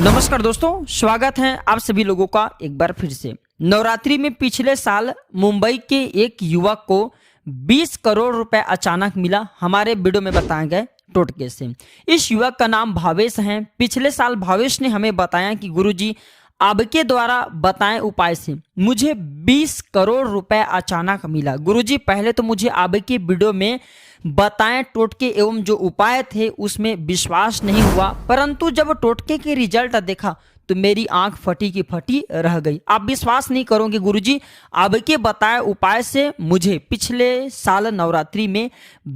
नमस्कार दोस्तों, स्वागत है आप सभी लोगों का एक बार फिर से। नवरात्रि में पिछले साल मुंबई के एक युवक को 20 करोड़ रुपए अचानक मिला। हमारे वीडियो में बताए गए टोटके से। इस युवक का नाम भावेश है। पिछले साल भावेश ने हमें बताया कि गुरुजी आपके द्वारा बताएं उपाय से मुझे 20 करोड़ रुपए अचानक मिला। गुरुजी पहले तो मुझे आपके वीडियो में बताएं टोटके एवं जो उपाय थे उसमें विश्वास नहीं हुआ, परंतु जब टोटके के रिजल्ट देखा तो मेरी आंख फटी की फटी रह गई। आप विश्वास नहीं करोगे गुरुजी, आपके बताए उपाय से मुझे पिछले साल नवरात्रि में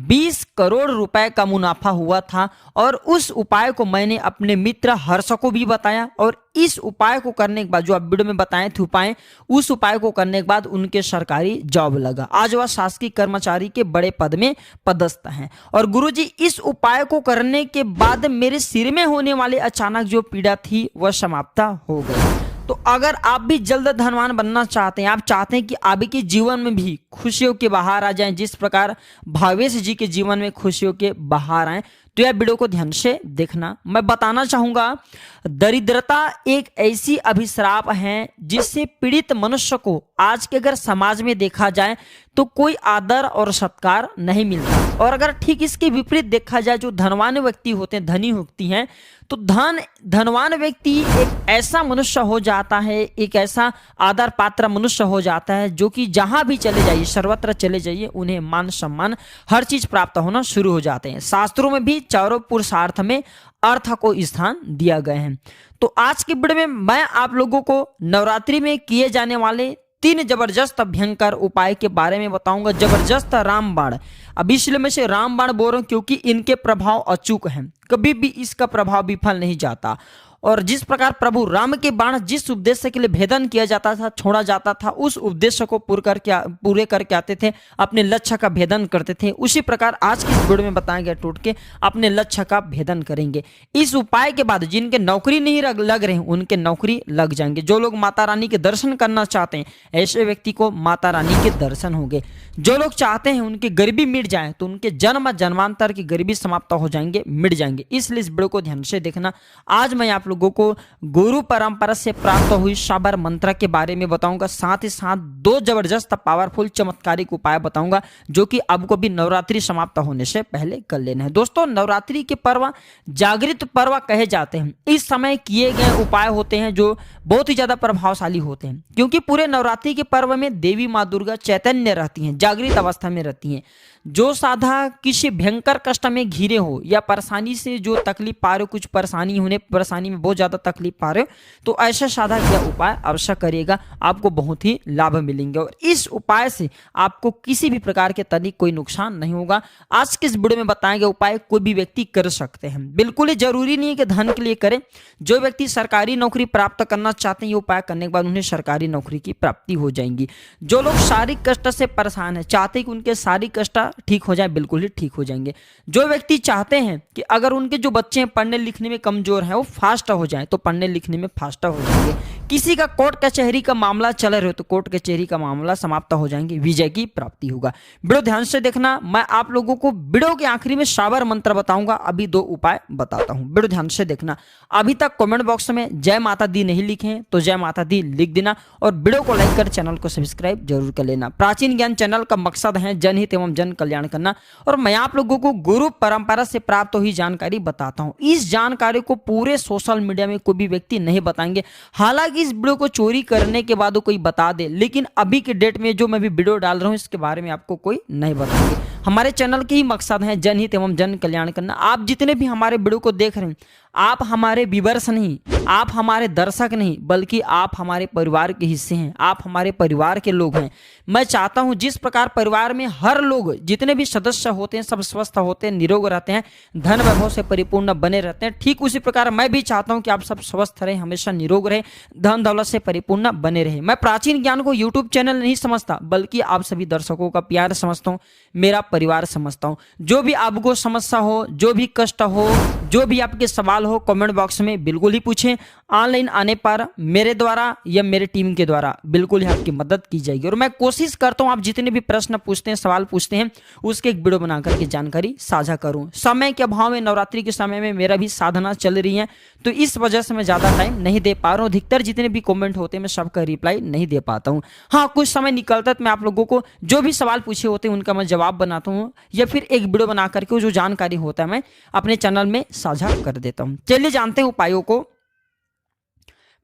20 करोड़ रुपए का मुनाफा हुआ था और उस उपाय को मैंने अपने मित्र हर्ष को भी बताया और इस उपाय को करने के बाद जो आप वीडियो में बताए थे उपाय, उस उपाय को करने के बाद उनके सरकारी जॉब लगा। आज वह शासकीय कर्मचारी के बड़े पद में पदस्थ हैं। और गुरुजी इस उपाय को करने के बाद मेरे सिर में होने वाले अचानक जो पीड़ा थी वह समाप्त हो गई। तो अगर आप भी जल्द धनवान बनना चाहते हैं, आप चाहते हैं कि आपके जीवन में भी खुशियों के बहार आ जाएं, जिस प्रकार भावेश जी के जीवन में खुशियों के बहार आए, तो यह वीडियो को ध्यान से देखना। मैं बताना चाहूंगा, दरिद्रता एक ऐसी अभिश्राप है जिससे पीड़ित मनुष्य को आज के अगर समाज में देखा जाए तो कोई आदर और सत्कार नहीं मिलता। और अगर ठीक इसके विपरीत देखा जाए, जो धनवान व्यक्ति होते हैं, धनी व्यक्ति हैं, तो धनवान व्यक्ति एक ऐसा मनुष्य हो जाता है, एक ऐसा आदर पात्र मनुष्य हो जाता है जो कि जहां भी चले जाइए, सर्वत्र चले जाइए, उन्हें मान सम्मान हर चीज प्राप्त होना शुरू हो जाते हैं। शास्त्रों में भी चारों पुरुषार्थ में अर्थ को स्थान दिया गया है। तो आज के वीडियो में मैं आप लोगों को नवरात्रि में किए जाने वाले 3 जबरदस्त भयंकर उपाय के बारे में बताऊंगा। जबरदस्त रामबाण, अब इसलिए मैं से रामबाण बोल रहा हूं क्योंकि इनके प्रभाव अचूक हैं, कभी भी इसका प्रभाव विफल नहीं जाता। और जिस प्रकार प्रभु राम के बाण जिस उद्देश्य के लिए भेदन किया जाता था, छोड़ा जाता था, उस उद्देश्य को पूरे करके आते थे, अपने लक्ष्य का भेदन करते थे, उसी प्रकार आज की वीडियो में बताए गए टोटके अपने लक्ष्य का भेदन करेंगे। इस उपाय के बाद जिनके नौकरी नहीं लग रहे हैं उनके नौकरी लग जाएंगे। जो लोग माता रानी के दर्शन करना चाहते हैं ऐसे व्यक्ति को माता रानी के दर्शन होंगे। जो लोग चाहते हैं उनकी गरीबी मिट जाए तो उनके जन्म जन्मांतर की गरीबी समाप्त हो जाएंगे, मिट जाएंगे। इसलिए इस वीडियो को ध्यान से देखना। आज मैं आप लोगों को गुरु परंपरा से प्राप्त हुई साबर मंत्र के बारे में बताऊंगा, साथ ही साथ 2 जबरदस्त पावरफुल चमत्कारिक उपाय बताऊंगा जो कि आपको भी नवरात्रि समाप्त होने से पहले कर लेना है। दोस्तों, नवरात्रि के पर्व जागृत पर्व कहे जाते हैं। इस समय किए गए उपाय होते हैं जो बहुत ही ज्यादा प्रभावशाली होते हैं, क्योंकि पूरे नवरात्रि के पर्व में देवी माँ दुर्गा चैतन्य रहती हैं, जागृत अवस्था में रहती हैं। जो साधा किसी भयंकर कष्ट में घिरे हो या परेशानी से जो तकलीफ पा रहे हो, कुछ परेशानी में बहुत ज्यादा तकलीफ पा रहे हो, तो ऐसा साधा क्या उपाय अवश्य करिएगा, आपको बहुत ही लाभ मिलेंगे। और इस उपाय से आपको किसी भी प्रकार के तनिक कोई नुकसान नहीं होगा। आज के इस वीडियो में बताए गए उपाय कोई भी व्यक्ति कर सकते हैं, बिल्कुल ही जरूरी नहीं है कि धन के लिए करें। जो व्यक्ति सरकारी नौकरी प्राप्त करना चाहते हैं, ये उपाय करने के बाद उन्हें सरकारी नौकरी की प्राप्ति हो जाएगी। जो लोग शारीरिक कष्ट से परेशान है, चाहते हैं कि उनके शारीरिक कष्ट ठीक हो जाए, बिल्कुल ही ठीक हो जाएंगे। जो व्यक्ति चाहते हैं कि अगर उनके जो बच्चे हैं पढ़ने लिखने में कमजोर हैं वो फास्ट हो जाए, तो पढ़ने लिखने में फास्ट हो जाएंगे। किसी का कोर्ट कचहरी का मामला चल रहे हो तो कोर्ट कचहरी का मामला समाप्त हो जाएंगे, विजय की प्राप्ति होगा। वीडियो ध्यान से देखना। मैं आप लोगों को वीडियो के आखिरी में साबर मंत्र बताऊंगा, अभी 2 उपाय बताता हूं, वीडियो ध्यान से देखना। अभी तक कमेंट बॉक्स में जय माता दी नहीं लिखे हैं तो जय माता दी लिख देना और वीडियो को लाइक कर चैनल को सब्सक्राइब जरूर कर लेना। प्राचीन ज्ञान चैनल का मकसद है जनहित एवं जन कल्याण करना, और मैं आप लोगों को गुरु परंपरा से प्राप्त हुई जानकारी बताता हूं। इस जानकारी को पूरे सोशल मीडिया में कोई भी व्यक्ति नहीं बताएंगे। हालांकि इस वीडियो को चोरी करने के बाद कोई बता दे, लेकिन अभी के डेट में जो मैं भी वीडियो डाल रहा हूं इसके बारे में आपको कोई नहीं बताएंगे। हमारे चैनल के ही मकसद है जनहित एवं जन कल्याण करना। आप जितने भी हमारे वीडियो को देख रहे हैं, आप हमारे व्यूअर्स नहीं, आप हमारे दर्शक नहीं, बल्कि आप हमारे परिवार के हिस्से हैं, आप हमारे परिवार के लोग हैं। मैं चाहता हूं जिस प्रकार परिवार में हर लोग जितने भी सदस्य होते हैं सब स्वस्थ होते हैं, निरोग रहते हैं, धन वैभव से परिपूर्ण बने रहते हैं, ठीक उसी प्रकार मैं भी चाहता हूं कि आप सब स्वस्थ रहें, हमेशा निरोग रहे, धन दौलत से परिपूर्ण बने रहे। मैं प्राचीन ज्ञान को यूट्यूब चैनल नहीं समझता, बल्कि आप सभी दर्शकों का प्यार समझता हूँ, मेरा परिवार समझता हूँ। जो भी आपको समस्या हो, जो भी कष्ट हो, जो भी आपके सवाल हो, कमेंट बॉक्स में बिल्कुल ही पूछें। ऑनलाइन आने पर मेरे द्वारा या मेरे टीम के द्वारा बिल्कुल ही आपकी मदद की जाएगी। और मैं कोशिश करता हूँ आप जितने भी प्रश्न पूछते हैं, सवाल पूछते हैं, उसके एक वीडियो बना करके जानकारी साझा करूँ। समय के अभाव में, नवरात्रि के समय में मेरा भी साधना चल रही है, तो इस वजह से मैं ज़्यादा टाइम नहीं दे पा रहा हूँ। अधिकतर जितने भी कमेंट होते हैं मैं सबका रिप्लाई नहीं दे पाता हूँ। हाँ, कुछ समय निकलता है तो मैं आप लोगों को जो भी सवाल पूछे होते हैं उनका मैं जवाब बनाता हूँ, या फिर एक वीडियो बना करके जो जानकारी होता है मैं अपने चैनल में साझा कर देता हूँ। चलिए जानते हैं उपायों को।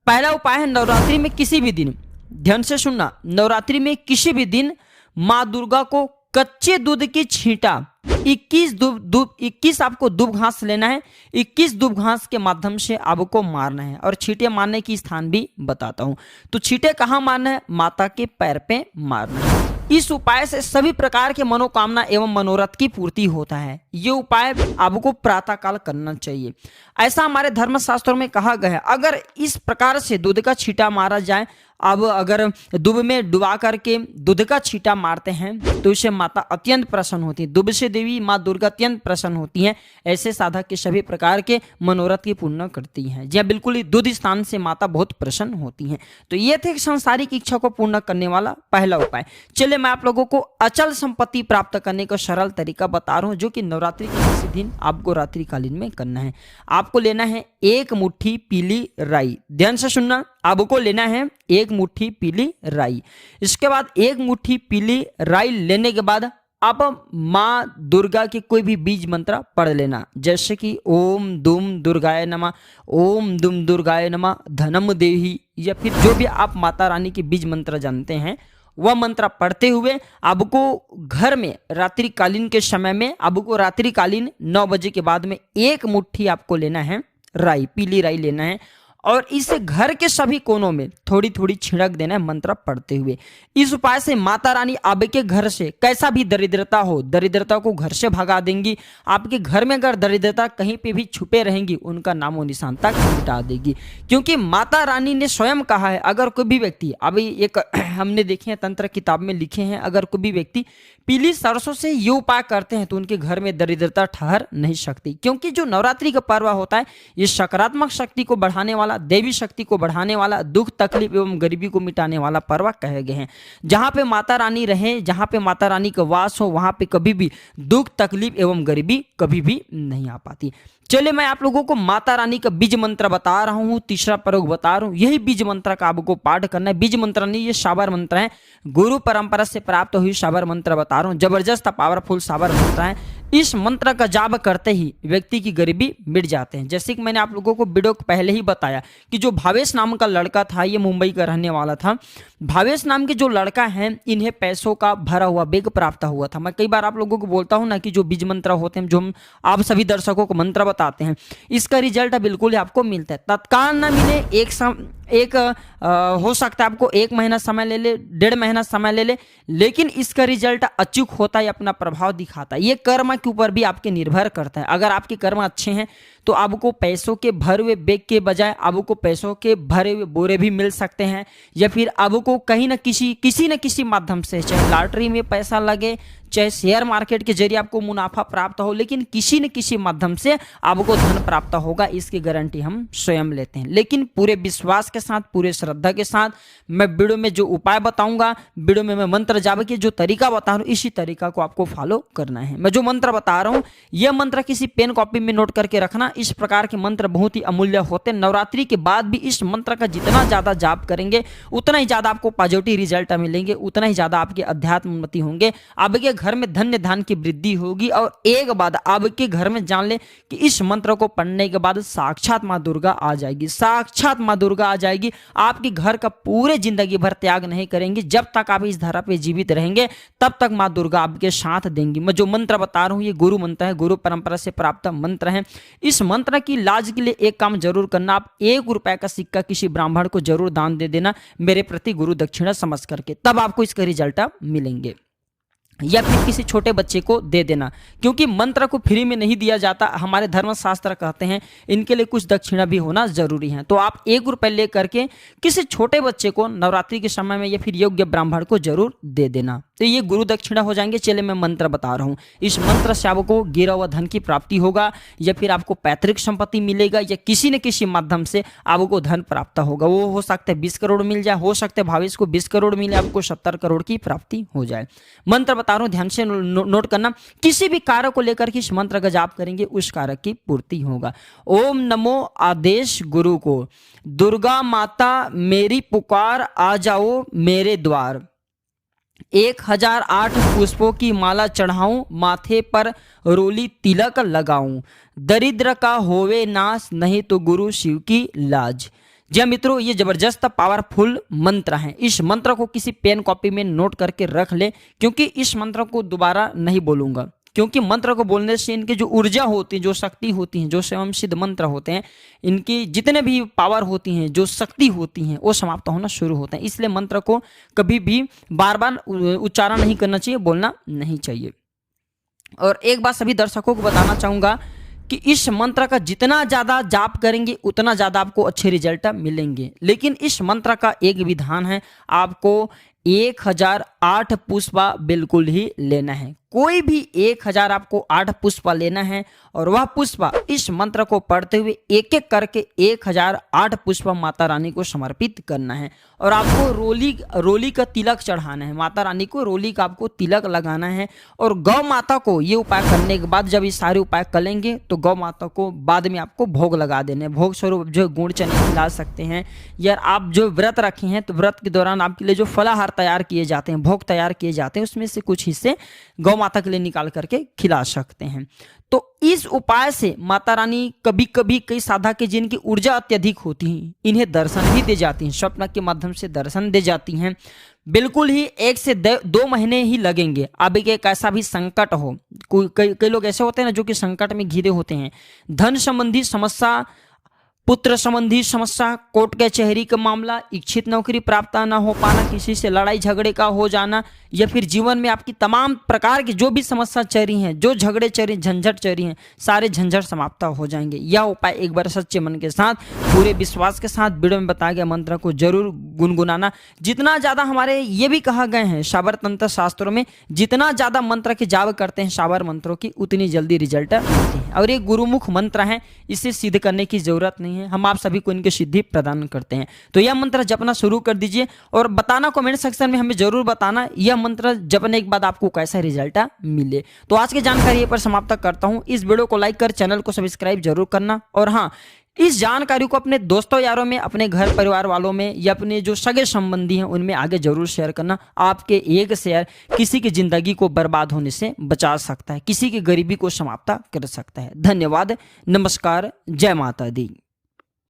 पहला उपाय है नवरात्रि में किसी भी दिन, ध्यान से सुनना, नवरात्रि में किसी भी दिन माँ दुर्गा को कच्चे दूध की छींटा 21 आपको दूब घास लेना है। 21 दूब घास के माध्यम से आपको मारना है। और छींटे मारने की स्थान भी बताता हूं। तो छींटे कहां मारना है? माता के पैर पे मारना है। इस उपाय से सभी प्रकार के मनोकामना एवं मनोरथ की पूर्ति होता है। ये उपाय आपको प्रातः काल करना चाहिए, ऐसा हमारे धर्मशास्त्रों में कहा गया है। अगर इस प्रकार से दूध का छींटा मारा जाए, अब अगर दूध में डुबा करके दूध का छींटा मारते हैं तो इससे माता अत्यंत प्रसन्न होती है। दूध से देवी माँ दुर्गा अत्यंत प्रसन्न होती हैं। ऐसे साधक के सभी प्रकार के मनोरथ की पूर्ण करती हैं। जी बिल्कुल ही दूध स्थान से माता बहुत प्रसन्न होती हैं। तो ये थे सांसारिक इच्छा को पूर्ण करने वाला पहला उपाय। चलिए मैं आप लोगों को अचल संपत्ति प्राप्त करने का सरल तरीका बता रहा हूँ, जो कि नवरात्रि के किसी दिन आपको रात्रिकालीन में करना है। आपको लेना है एक मुट्ठी पीली राई, ध्यान से सुनना, आपको लेना है एक मुट्ठी पीली राई। इसके बाद एक मुट्ठी पीली राई लेने के बाद आप माँ दुर्गा के कोई भी बीज मंत्र पढ़ लेना, जैसे कि ओम दुम दुर्गाय नमः, ओम दुम दुर्गाय नमः, धनम देहि, या फिर जो भी आप माता रानी के बीज मंत्र जानते हैं वह मंत्र पढ़ते हुए आपको घर में रात्रिकालीन के समय में, आपको रात्रिकालीन 9 बजे के बाद में एक मुट्ठी आपको लेना है राई, पीली राई लेना है। और इसे घर के सभी कोनों में थोड़ी थोड़ी छिड़क देना है मंत्र पढ़ते हुए। इस उपाय से माता रानी आपके घर से कैसा भी दरिद्रता हो, दरिद्रता को घर से भगा देंगी। आपके घर में अगर दरिद्रता कहीं पे भी छुपे रहेंगी, उनका नामो निशान तक मिटा देगी। क्योंकि माता रानी ने स्वयं कहा है, अगर कोई भी व्यक्ति, अभी एक हमने देखे हैं तंत्र किताब में लिखे हैं, अगर कोई भी व्यक्ति पीली सरसों से ये उपाय करते हैं तो उनके घर में दरिद्रता ठहर नहीं सकती। क्योंकि जो नवरात्रि का पर्व होता है ये सकारात्मक शक्ति को बढ़ाने वाला, देवी शक्ति को बढ़ाने वाला, दुख तकलीफ एवं गरीबी को मिटाने वाला पर्व कहे गए हैं। जहां पे माता रानी रहे, जहां पे माता रानी का वास हो, वहां पे कभी भी दुख तकलीफ एवं गरीबी कभी भी नहीं आ पाती। चलिए मैं आप लोगों को माता रानी का बीज मंत्र बता रहा हूँ, तीसरा प्रयोग बता रहा हूँ। यही बीज मंत्र का आपको पाठ करना है। बीज मंत्र नहीं, ये साबर मंत्र है, गुरु परंपरा से प्राप्त हुई साबर मंत्र बता रहा हूँ। जबरदस्त पावरफुल साबर मंत्र है। इस मंत्र का जाप करते ही व्यक्ति की गरीबी मिट जाते हैं। जैसे कि मैंने आप लोगों को वीडियो पहले ही बताया कि जो भावेश नाम का लड़का था, ये मुंबई का रहने वाला था। भावेश नाम के जो लड़का है, इन्हें पैसों का भरा हुआ बैग प्राप्त हुआ था। मैं कई बार आप लोगों को बोलता हूं ना कि जो बीज मंत्र होते हैं, जो हम आप सभी दर्शकों को मंत्र बताते हैं, इसका रिजल्ट बिल्कुल आपको मिलता है। तत्काल ना मिले, हो सकता है आपको 1 महीना समय ले ले, 1.5 महीना समय ले ले, लेकिन इसका रिजल्ट अचूक होता है, अपना प्रभाव दिखाता है। ये कर्म के ऊपर भी आपके निर्भर करता है। अगर आपके कर्म अच्छे हैं तो आपको पैसों के भरे हुए बैग के बजाय आपको पैसों के भरे हुए बोरे भी मिल सकते हैं, या फिर आपको कहीं ना किसी न किसी माध्यम से, चाहे लॉटरी में पैसा लगे, चाहे शेयर मार्केट के जरिए आपको मुनाफा प्राप्त हो, लेकिन किसी न किसी माध्यम से आपको धन प्राप्त होगा, इसकी गारंटी हम स्वयं लेते हैं। लेकिन पूरे विश्वास के साथ, पूरे श्रद्धा के साथ मैं वीडियो में जो उपाय बताऊंगा, वीडियो में मैं मंत्र जाप के जो तरीका बता रहा हूँ, इसी तरीका को आपको फॉलो करना है। मैं जो मंत्र बता रहा हूँ, यह मंत्र किसी पेन कॉपी में नोट करके रखना। इस प्रकार के मंत्र बहुत ही अमूल्य होते हैं। नवरात्रि के बाद भी इस मंत्र का जितना ज्यादा जाप करेंगे, उतना ही ज्यादा आपको पॉजिटिव रिजल्ट मिलेंगे, उतना ही ज्यादा आपके अध्यात्म उन्नति होंगे, आपके घर में धन्य धान की वृद्धि होगी। और एक बात आपके घर में जान ले कि इस मंत्र को पढ़ने के बाद साक्षात माँ दुर्गा आ जाएगी, साक्षात माँ दुर्गा आ जाएगी। आपके घर का पूरे जिंदगी भर त्याग नहीं करेंगे। जब तक आप इस धरा पे जीवित रहेंगे, तब तक माँ दुर्गा आपके साथ देंगी। मैं जो मंत्र बता रहा हूँ, ये गुरु मंत्र है, गुरु परंपरा से प्राप्त मंत्र है। इस मंत्र की लाज के लिए एक काम जरूर करना, आप 1 रुपए का सिक्का किसी ब्राह्मण को जरूर दान दे देना, मेरे प्रति गुरु दक्षिणा समझ करके, तब आपको इसका रिजल्ट मिलेंगे। या फिर किसी छोटे बच्चे को दे देना, क्योंकि मंत्र को फ्री में नहीं दिया जाता। हमारे धर्मशास्त्र कहते हैं इनके लिए कुछ दक्षिणा भी होना जरूरी है। तो आप 1 रुपए लेकर के किसी छोटे बच्चे को नवरात्रि के समय में या फिर योग्य ब्राह्मण को जरूर दे देना। तो ये गुरु दक्षिणा हो जाएंगे। चलिए मैं मंत्र बता रहा हूँ। इस मंत्र से आपको गिरा हुआ धन की प्राप्ति होगा, या फिर आपको पैतृक संपत्ति मिलेगा, या किसी न किसी माध्यम से आपको धन प्राप्त होगा। वो हो सकता है 20 करोड़ मिल जाए, हो सकता है भविष्य को 20 करोड़ मिले, आपको 70 करोड़ की प्राप्ति हो जाए। मंत्र बता रहा हूँ, ध्यान से नोट करना। किसी भी कार्य को लेकर के इस मंत्र का जाप करेंगे उस कार्य की पूर्ति होगा। ओम नमो आदेश गुरु को, दुर्गा माता मेरी पुकार आ जाओ मेरे द्वार, 1008 पुष्पों की माला चढ़ाऊं, माथे पर रोली तिलक लगाऊं, दरिद्र का होवे नाश, नहीं तो गुरु शिव की लाज। जी मित्रों, ये जबरदस्त पावरफुल मंत्र है। इस मंत्र को किसी पेन कॉपी में नोट करके रख ले, क्योंकि इस मंत्र को दोबारा नहीं बोलूंगा, क्योंकि मंत्र को बोलने से इनकी जो ऊर्जा होती है, जो शक्ति होती है, जो स्वयं सिद्ध मंत्र होते हैं, इनकी जितने भी पावर होती हैं, जो शक्ति होती हैं, वो समाप्त होना शुरू होते हैं। इसलिए मंत्र को कभी भी बार बार उच्चारण नहीं करना चाहिए, बोलना नहीं चाहिए। और एक बात सभी दर्शकों को बताना चाहूँगा कि इस मंत्र का जितना ज़्यादा जाप करेंगे उतना ज़्यादा आपको अच्छे रिजल्ट मिलेंगे। लेकिन इस मंत्र का एक विधान है, आपको 1008 पुष्पा बिल्कुल ही लेना है। कोई भी 1000 आपको 8 पुष्पा लेना है, और वह पुष्पा इस मंत्र को पढ़ते हुए एक एक करके 1008 पुष्पा माता रानी को समर्पित करना है। और आपको रोली का तिलक चढ़ाना है, माता रानी को रोली का आपको तिलक लगाना है। और गौ माता को ये उपाय करने के बाद, जब ये सारे उपाय करेंगे, तो गौ माता को बाद में आपको भोग लगा देने, भोग स्वरूप जो गुड़ चने खिला सकते हैं, या आप जो व्रत रखे हैं तो व्रत के दौरान आपके लिए जो फलाहार तैयार किए जाते हैं, भोग तैयार किए जाते हैं, उसमें से कुछ हिस्से गौ माता के लिए निकाल करके खिला सकते हैं। तो इस उपाय से माता रानी कभी कभी कई साधक के जिनकी ऊर्जा अत्यधिक होती है, इन्हें दर्शन भी दे जाती हैं, स्वप्न के माध्यम से दर्शन दे जाती हैं। बिल्कुल ही 1 से 2 महीने ही लगेंगे। अब एक ऐसा भी संकट हो, कई लोग ऐसे होते हैं ना जो कि संकट में घिरे होते हैं, धन संबंधी समस्या, पुत्र संबंधी समस्या, कोर्ट कचहरी का मामला, इच्छित नौकरी प्राप्त ना हो पाना, किसी से लड़ाई झगड़े का हो जाना, या फिर जीवन में आपकी तमाम प्रकार की जो भी समस्या चल रही हैं, जो झगड़े चल रही, झंझट चल रही हैं, सारे झंझट समाप्त हो जाएंगे। यह उपाय एक बार सच्चे मन के साथ, पूरे विश्वास के साथ वीडियो में बताया गया मंत्र को जरूर गुनगुनाना। जितना ज़्यादा हमारे ये भी कहा गए हैं शाबर तंत्र शास्त्रों में, जितना ज़्यादा मंत्र के जाप करते हैं शाबर मंत्रों की, उतनी जल्दी रिजल्ट मिलते हैं। और ये गुरुमुख मंत्र है, इसे सिद्ध करने की जरूरत नहीं है, हम आप सभी को इनकी सिद्धि प्रदान करते हैं। तो यह मंत्र जपना शुरू कर दीजिए, और बताना कमेंट सेक्शन में हमें जरूर बताना यह मंत्र जपने के बाद आपको कैसा रिजल्ट मिले। तो आज की जानकारी पर समाप्त करता हूं। इस वीडियो को लाइक कर चैनल को सब्सक्राइब जरूर करना, और हाँ, इस जानकारी को अपने दोस्तों यारों में, अपने घर परिवार वालों में, या अपने जो सगे संबंधी हैं उनमें आगे जरूर शेयर करना। आपके एक शेयर किसी की जिंदगी को बर्बाद होने से बचा सकता है, किसी की गरीबी को समाप्त कर सकता है। धन्यवाद, नमस्कार, जय माता दी।